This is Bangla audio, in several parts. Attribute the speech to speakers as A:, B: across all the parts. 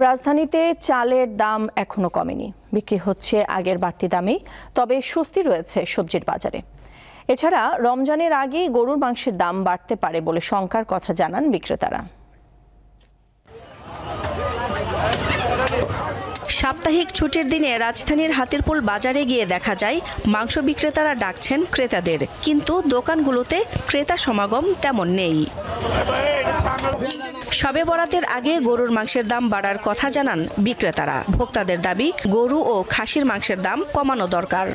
A: রাজধানীতে চালের দাম এখনো কমেনি, বিক্রি হচ্ছে আগের বাড়তি দামেই। তবে স্বস্তি রয়েছে সবজির বাজারে। এছাড়া রমজানের আগেই গরুর মাংসের দাম বাড়তে পারে বলে শঙ্কার কথা জানান বিক্রেতারা।
B: সাপ্তাহিক ছুটির দিনে রাজধানীর হাতিরপুল বাজারে গিয়ে দেখা যায় মাংস বিক্রেতারা ডাকছেন ক্রেতাদের, কিন্তু দোকানগুলোতে ক্রেতা সমাগম তেমন নেই। শবে বরাতের আগে গরুর মাংসের দাম বাড়ার কথা জানান বিক্রেতারা। ভোক্তাদের দাবি, গরু ও খাসির মাংসের দাম কমানো দরকার।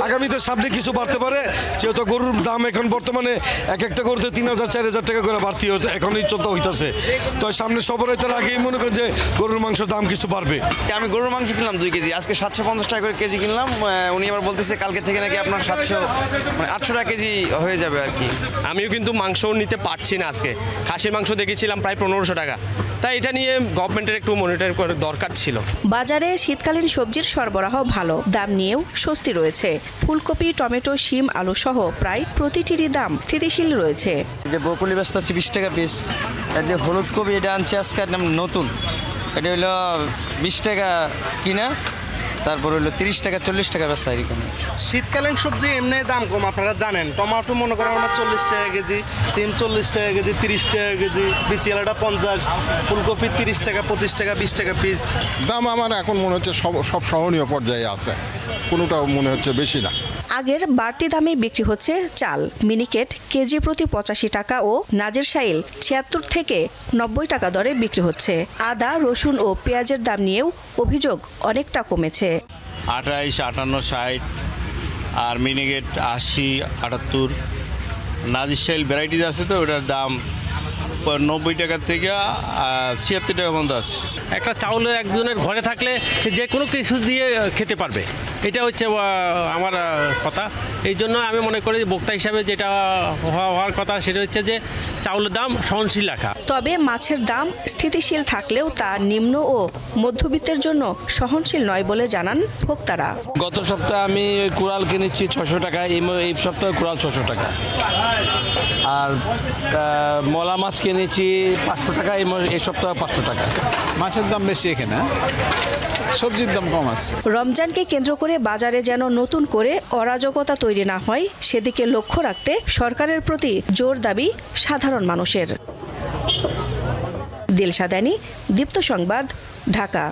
C: আগামীতে সামনে কিছু বাড়তে পারে, যেহেতু গরুর দাম এখন বর্তমানে এক একটা গরুতে ৩,০০০-৪,০০০ টাকা করে বাড়তি এখনই চলতে হইতেছে। তো সামনে সবরাইতের আগেই মনে করেন যে গরুর মাংসের দাম কিছু বাড়বে।
D: আমি গরুর মাংস কিনলাম 2 কেজি, আজকে 750 টাকা করে কেজি কিনলাম। উনি আবার বলতেছে কালকে থেকে নাকি আপনার 800 টাকা কেজি হয়ে যাবে আর কি।
E: আমিও কিন্তু মাংস নিতে পারছি না। আজকে খাসির মাংস দেখেছিলাম প্রায় 1500 টাকা। তাই এটা নিয়ে গভর্নমেন্টের একটু মনিটর করার দরকার ছিল।
B: বাজারে শীতকালীন সবজির সরবরাহ ভালো, দাম নিয়েও স্বস্তি রয়েছে। ফুলকপি, টমেটো, শিম, আলু সহ প্রায় প্রতিটিরই দাম স্থিতিশীল রয়েছে।
D: যে বকুলি ব্যস্ত আছে 20 টাকা পিস। এই যে হলুদ কপি এটা আনছে আজকে নতুন, এটা হলো 20 টাকা কিনা, তারপর হলো 30 টাকা 40 টাকা বেচা। এরকম
F: শীতকালীন সবজি এমনি দাম কম, আপনারা জানেন। টমেটো মনে করেন আমরা 40 টাকা কেজি, সিম 40 টাকা কেজি, 30 টাকা কেজি, বিচিয়ালাটা 50, ফুলকপি 30 টাকা, 25 টাকা, 20 টাকা পিস।
G: দাম আমার এখন মনে হচ্ছে সব সহনীয় পর্যায়ে আছে, কোনোটাও মনে হচ্ছে বেশি না।
B: আগের বাড়তি দামে বিক্রি হচ্ছে চাল। মিনিকেট কেজি প্রতি 85 টাকা ও নাজের শাইল 76 থেকে 90 টাকা দরে বিক্রি হচ্ছে। আদা, রসুন ও পেঁয়াজের দাম নিয়েও অভিযোগ অনেকটা কমেছে।
H: 28, 58, 60 আর মিনিকেট 80, 78। নাজির শাইল ভ্যারাইটিস আছে, তো ওটার দাম 90 টাকা থেকে 76 টাকা পর্যন্ত আছে।
E: একটা চাউল একজনের ঘরে থাকলে সে যে কোনো কিছু দিয়ে খেতে পারবে, এটা হচ্ছে আমার কথা। এই জন্য আমি মনে করি ভোক্তা হিসাবে যেটা হওয়ার কথা সেটা হচ্ছে যে চাউলের দাম সহনশীল রাখা।
B: তবে মাছের দাম স্থিতিশীল থাকলেও তা নিম্ন ও মধ্যবিত্তের জন্য সহনশীল নয় বলে জানান ভোক্তারা।
C: গত সপ্তাহে আমি কুড়াল কিনেছি 600 টাকা, এই সপ্তাহে কুড়াল 600 টাকা। আর মলা মাছ কিনেছি 500 টাকা, এই সপ্তাহে 500 টাকা।
I: মাছের দাম বেশি এখানে, সবজির দাম কম আছে।
B: রমজানকে কেন্দ্র করে বাজারে যেন নতুন করে অরাজকতা তৈরি না হয়, সেদিকে লক্ষ্য রাখতে সরকারের প্রতি জোর দাবি সাধারণ মানুষের। দিলশা দানি, দীপ্ত সংবাদ, ঢাকা।